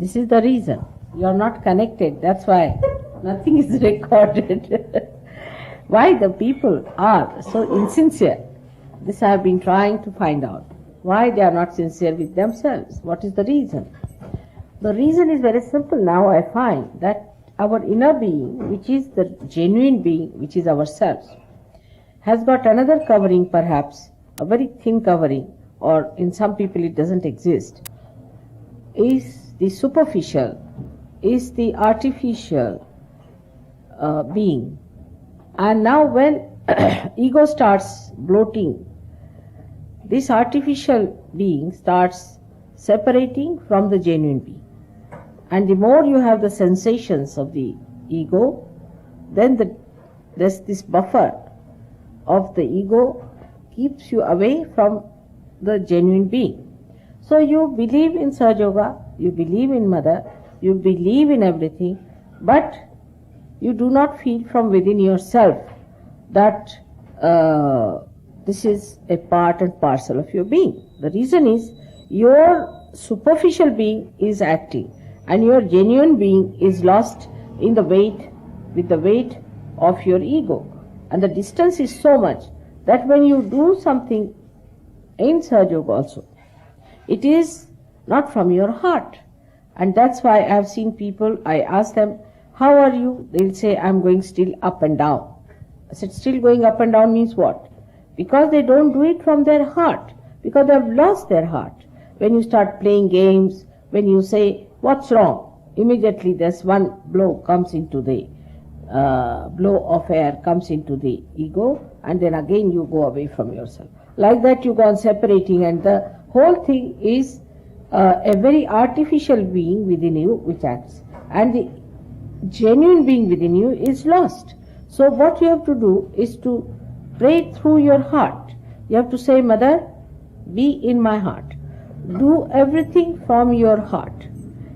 This is the reason. You are not connected. That's why nothing is recorded. Why the people are so insincere? This I have been trying to find out. Why they are not sincere with themselves? What is the reason? The reason is very simple now. I find that our inner being, which is the genuine being, which is ourselves, has got another covering, perhaps, a very thin covering, or in some people it doesn't exist, is the superficial, is the artificial being. And now when ego starts bloating, this artificial being starts separating from the genuine being. And the more you have the sensations of the ego, then there's this buffer of the ego keeps you away from the genuine being. So you believe in Sahaja Yoga, you believe in Mother, you believe in everything, but you do not feel from within yourself that this is a part and parcel of your being. The reason is your superficial being is acting and your genuine being is lost in the weight, with the weight of your ego. And the distance is so much that when you do something in Sahaja Yoga also, it is not from your heart. And that's why I have seen people, I ask them, how are you? They'll say, I'm going still up and down. I said, still going up and down means what? Because they don't do it from their heart, because they have lost their heart. When you start playing games, when you say, what's wrong? Immediately there's one blow comes into the, blow of air comes into the ego, and then again you go away from yourself. Like that you go on separating, and the whole thing is a very artificial being within you which acts. And the genuine being within you is lost. So what you have to do is to pray through your heart. You have to say, Mother, be in my heart. Do everything from your heart.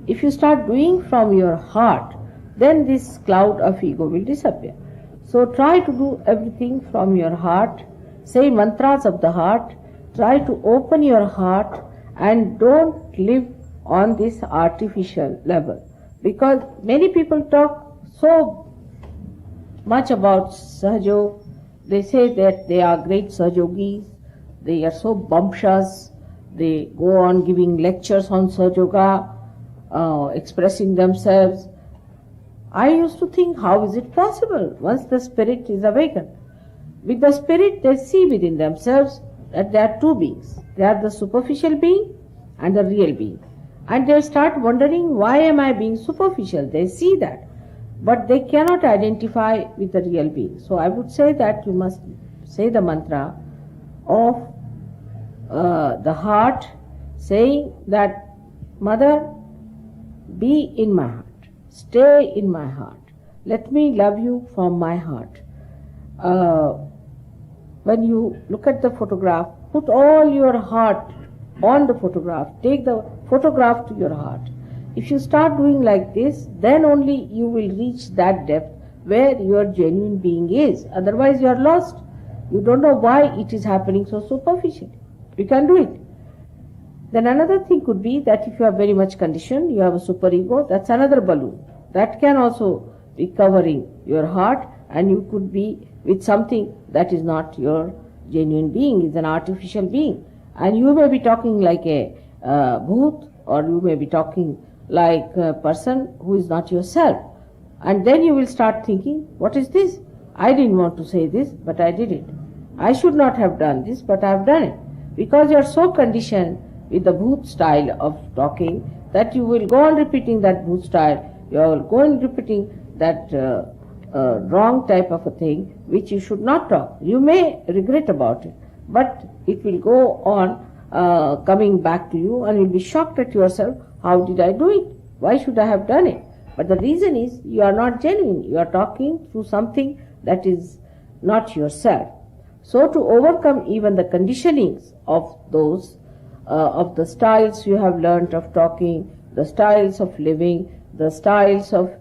If you start doing from your heart, then this cloud of ego will disappear. So try to do everything from your heart. Say mantras of the heart. Try to open your heart and don't live on this artificial level. Because many people talk so much about Sahaja Yoga. They say that they are great Sahaja Yogis. They are so bumptious. They go on giving lectures on Sahaja Yoga, expressing themselves. I used to think, how is it possible once the spirit is awakened? With the spirit, they see within themselves that there are two beings. They are the superficial being and the real being. And they start wondering, why am I being superficial? They see that. But they cannot identify with the real being. So I would say that you must say the mantra of the heart, saying that, Mother, be in my heart. Stay in my heart. Let me love you from my heart. When you look at the photograph, put all your heart on the photograph. Take the photograph to your heart. If you start doing like this, then only you will reach that depth where your genuine being is. Otherwise you are lost. You don't know why it is happening so superficially. You can do it. Then another thing could be that if you are very much conditioned, you have a superego, that's another balloon. That can also be covering your heart, and you could be with something that is not your genuine being, is an artificial being. And you may be talking like a bhoot, or you may be talking like a person who is not yourself. And then you will start thinking, what is this? I didn't want to say this, but I did it. I should not have done this, but I have done it. Because you are so conditioned with the bhoot style of talking that you will go on repeating that bhoot style. You will go on repeating that wrong type of a thing which you should not talk. You may regret about it, but it will go on coming back to you, and you will be shocked at yourself. How did I do it? Why should I have done it? But the reason is you are not genuine. You are talking through something that is not yourself. So to overcome even the conditionings of those, of the styles you have learnt of talking, the styles of living, the styles of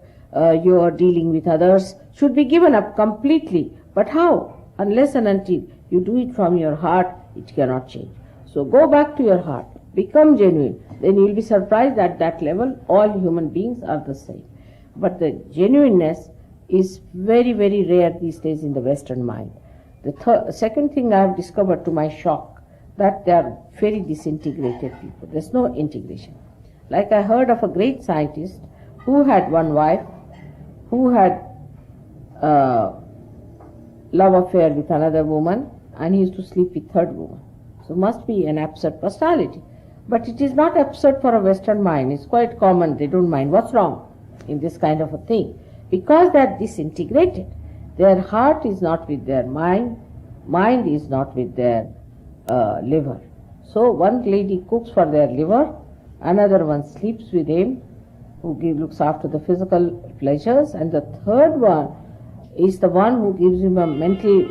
your dealing with others, should be given up completely. But how? Unless and until you do it from your heart, it cannot change. So go back to your heart. Become genuine. then you will be surprised at that level all human beings are the same. But the genuineness is very, very rare these days in the Western mind. The second thing I have discovered to my shock, that they are very disintegrated people. There's no integration. Like I heard of a great scientist who had one wife, who had love affair with another woman, and he used to sleep with third woman. So must be an absurd personality. But it is not absurd for a Western mind. It's quite common. They don't mind. What's wrong in this kind of a thing? Because they are disintegrated. Their heart is not with their mind. Mind is not with their liver. So one lady cooks for their liver, another one sleeps with him, who looks after the physical pleasures, and the third one is the one who gives him a mental,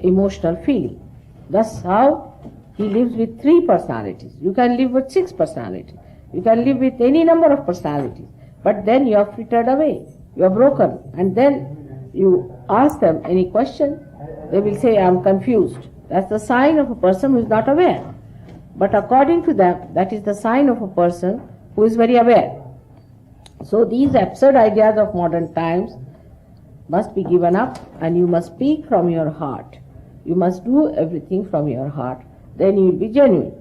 emotional feeling. That's how he lives with 3 personalities. You can live with 6 personalities. You can live with any number of personalities. But then you are frittered away. You are broken. And then you ask them any question, they will say, I am confused. That's the sign of a person who is not aware. But according to them, that is the sign of a person who is very aware. So these absurd ideas of modern times must be given up, and you must speak from your heart. You must do everything from your heart. Then you will be genuine.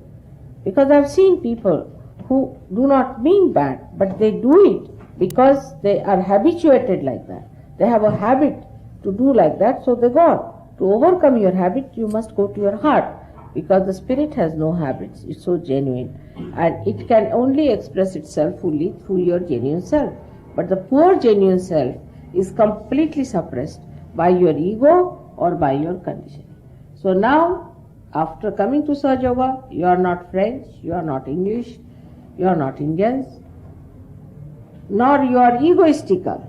Because I have seen people who do not mean bad, but they do it because they are habituated like that. They have a habit to do like that, so they go on. To overcome your habit, you must go to your heart, because the spirit has no habits. It's so genuine. And it can only express itself fully through your genuine self. But the poor genuine self is completely suppressed by your ego or by your conditioning. So now, after coming to Sahaja Yoga, you are not French, you are not English, you are not Indians, nor you are egoistical,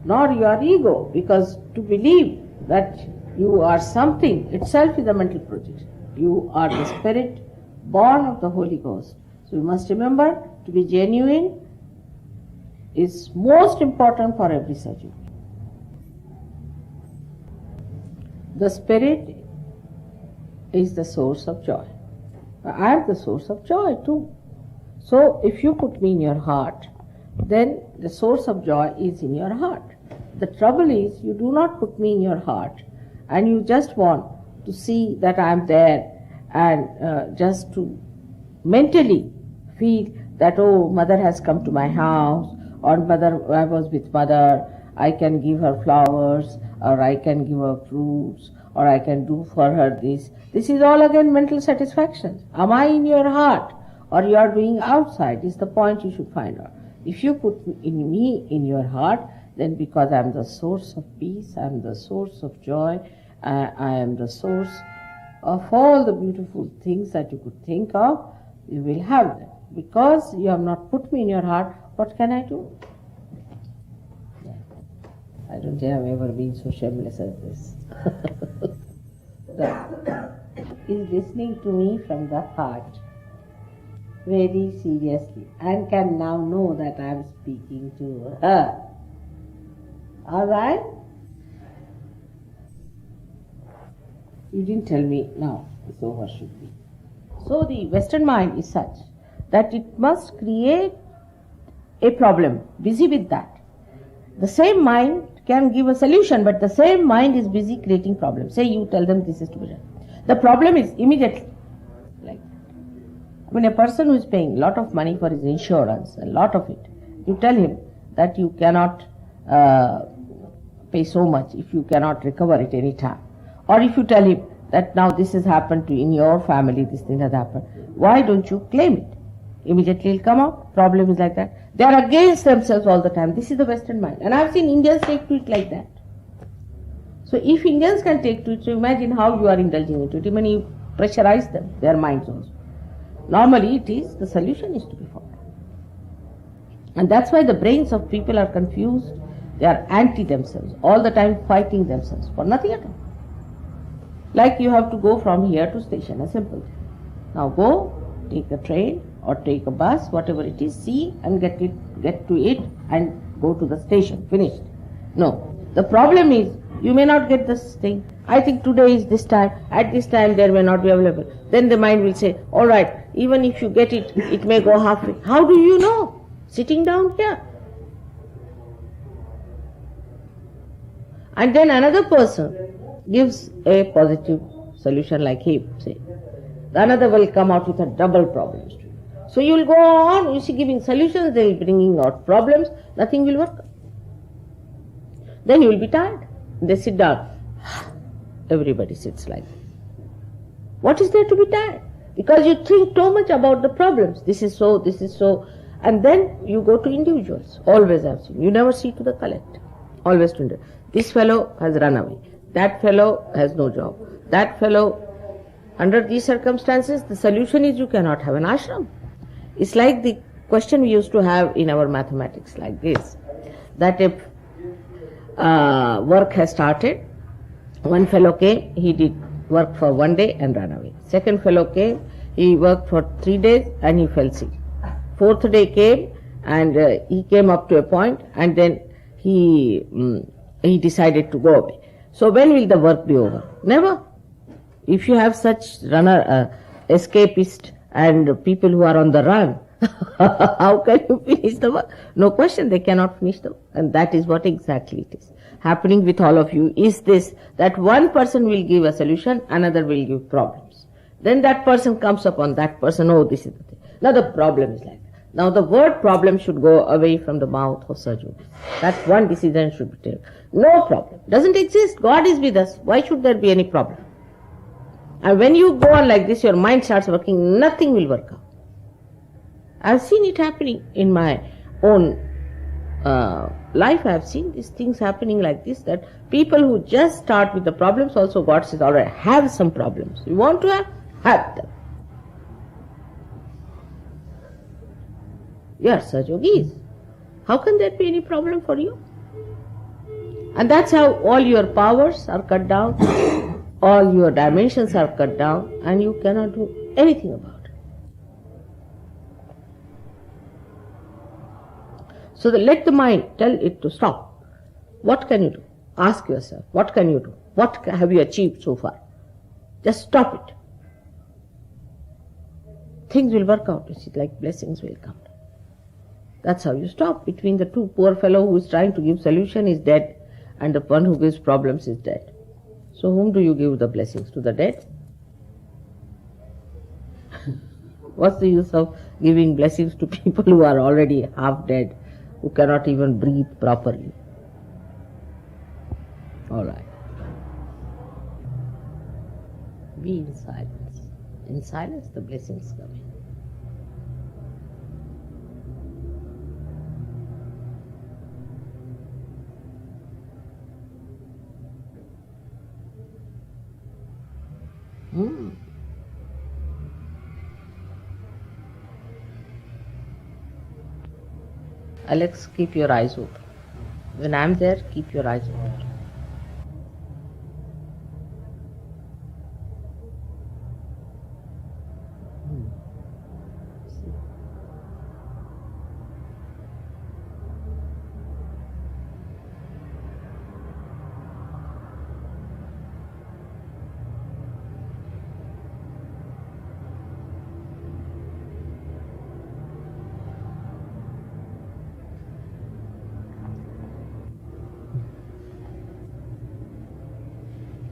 nor you are ego, because to believe that you are something itself is a mental projection. You are the spirit born of the Holy Ghost. So you must remember, to be genuine is most important for every Sahaja. The spirit is the source of joy. I am the source of joy too. So if you put me in your heart, then the source of joy is in your heart. The trouble is, you do not put me in your heart, and you just want to see that I am there, and just to mentally feel that, oh, mother has come to my house, or mother, I was with mother, I can give her flowers, or I can give her fruits, or I can do for her this. This is all again mental satisfaction. Am I in your heart, or you are doing outside, is the point you should find out. If you put me in your heart, then because I am the source of peace, I am the source of joy, I am the source of all the beautiful things that you could think of, you will have them. Because you have not put me in your heart, what can I do? I don't think I have ever been so shameless as this. Is listening to me from the heart very seriously and can now know that I am speaking to her. All right? You didn't tell me now, so what should be? So the Western mind is such that it must create a problem, busy with that. The same mind can give a solution, but the same mind is busy creating problems. Say you tell them this is to be done. The problem is immediately like that. When a person who is paying a lot of money for his insurance, a lot of it, you tell him that you cannot pay so much if you cannot recover it any time. Or if you tell him that now this has happened to in your family, this thing has happened, why don't you claim it? Immediately it'll come out. Problem is like that. They are against themselves all the time. This is the Western mind. And I've seen Indians take to it like that. So if Indians can take to it, so imagine how you are indulging into it. Even you pressurize them, their minds also. Normally it is, the solution is to be found. And that's why the brains of people are confused. They are anti themselves, all the time fighting themselves for nothing at all. Like you have to go from here to station, a simple thing. Now go, take a train or take a bus, whatever it is, see and get to it and go to the station, finished. No. The problem is, you may not get this thing. I think today is this time, at this time there may not be available. Then the mind will say, all right, even if you get it, it may go halfway. How do you know? Sitting down here. And then another person gives a positive solution like him, say. Another will come out with a double problem. So you will go on, you see, giving solutions, they will bringing out problems, nothing will work. Then you will be tired. They sit down. Everybody sits like that. What is there to be tired? Because you think too much about the problems. This is so. And then you go to individuals. Always I've seen. You never see to the collective. Always to individuals. This fellow has run away. That fellow has no job. That fellow, under these circumstances, the solution is you cannot have an ashram. It's like the question we used to have in our mathematics like this, that if work has started, one fellow came, he did work for 1 day and ran away. Second fellow came, he worked for 3 days and he fell sick. Fourth day came and he came up to a point and then he decided to go away. So when will the work be over? Never. If you have such escapist and people who are on the run, how can you finish the work? No question, they cannot finish the work. And that is what exactly it is happening with all of you, is this, that one person will give a solution, another will give problems. Then that person comes upon that person, oh, this is the thing. Now the problem is like that. Now the word problem should go away from the mouth of Sajjana. That one decision should be taken. No problem. Doesn't exist. God is with us. Why should there be any problem? And when you go on like this, your mind starts working, nothing will work out. I've seen it happening in my own life. I've seen these things happening like this, that people who just start with the problems, also God says, alright, have some problems. You want to have them. You are such yogis. How can there be any problem for you? And that's how all your powers are cut down, all your dimensions are cut down, and you cannot do anything about it. So let the mind tell it to stop. What can you do? Ask yourself, what can you do? What have you achieved so far? Just stop it. Things will work out, you see, like blessings will come. That's how you stop. Between the two, poor fellow who is trying to give solution is dead, and the one who gives problems is dead. So whom do you give the blessings? To the dead? What's the use of giving blessings to people who are already half dead, who cannot even breathe properly? All right. Be in silence. In silence, the blessings come in. Alex, keep your eyes open. When I'm there, keep your eyes open.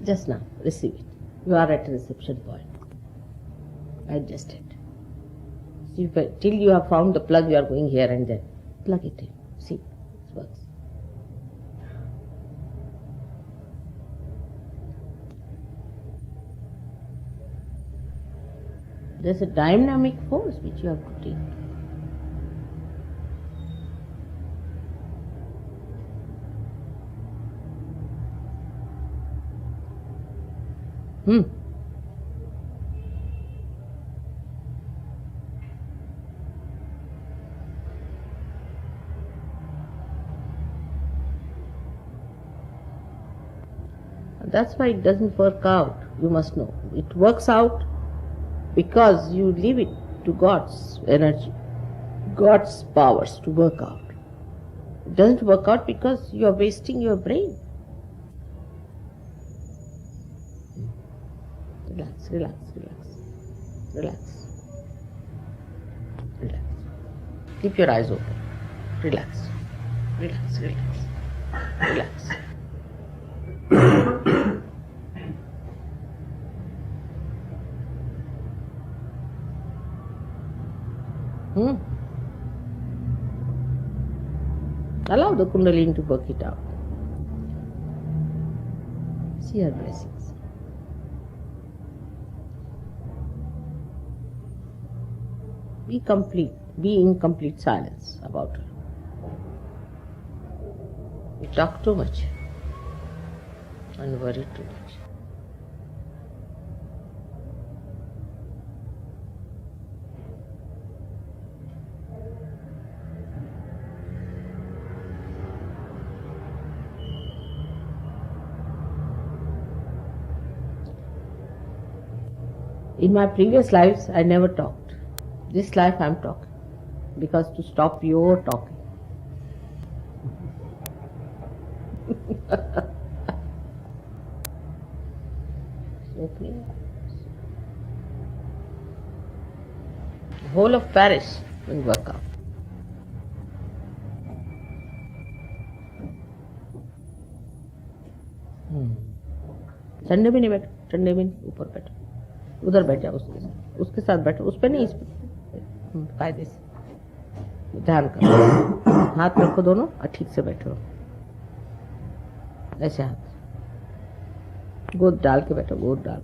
Just now, receive it. You are at a reception point. Adjust it. See, till you have found the plug, you are going here and there. Plug it in. See, it works. There's a dynamic force which you have to take. That's why it doesn't work out, you must know. It works out because you leave it to God's energy, God's powers to work out. It doesn't work out because you are wasting your brain. Relax, relax, relax. Relax. Relax. Keep your eyes open. Relax. Relax, relax. Relax. Allow the Kundalini to work it out. See her blessings. Be complete. Be in complete silence about her. You talk too much and worry too much. In my previous lives, I never talked. This life I am talking. Because to stop your talking. Opening your eyes. The whole of Paris will work out. ठंडे में नहीं बैठो, ठंडे में नहीं, ऊपर बैठो, उधर बैठ जाओ उसके साथ बैठो, उस पे नहीं, इस पे कायदे से ध्यान करो, हाथ रखो दोनों और ठीक से बैठो, ऐसे हाथ गोद डाल के बैठो, गोद डाल।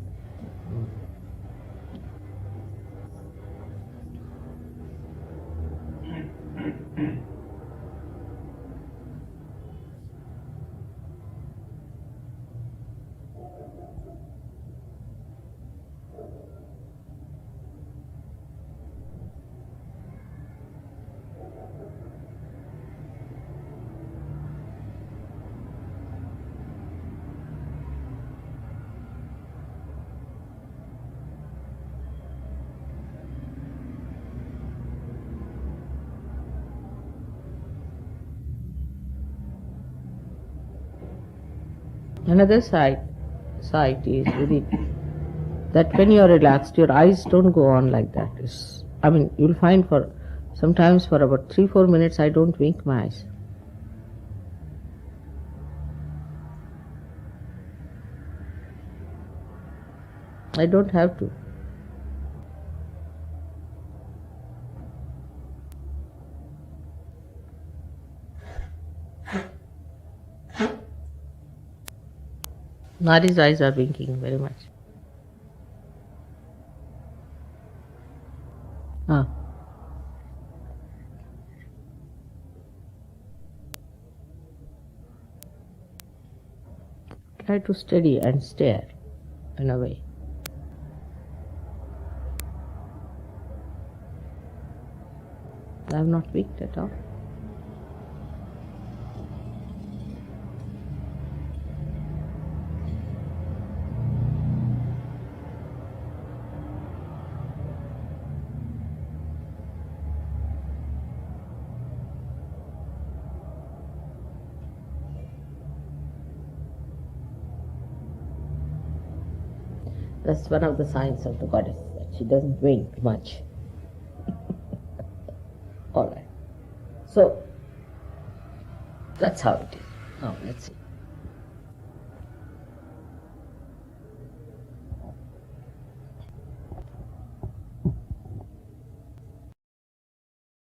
Another sight is within that when you are relaxed, your eyes don't go on like that. You'll find sometimes for about 3-4 minutes I don't wink my eyes. I don't have to. Nari's eyes are winking very much. Try to steady and stare in a way. I have not winked at all. That's one of the signs of the goddess, that she doesn't wink much. All right. So, that's how it is. Now, let's see.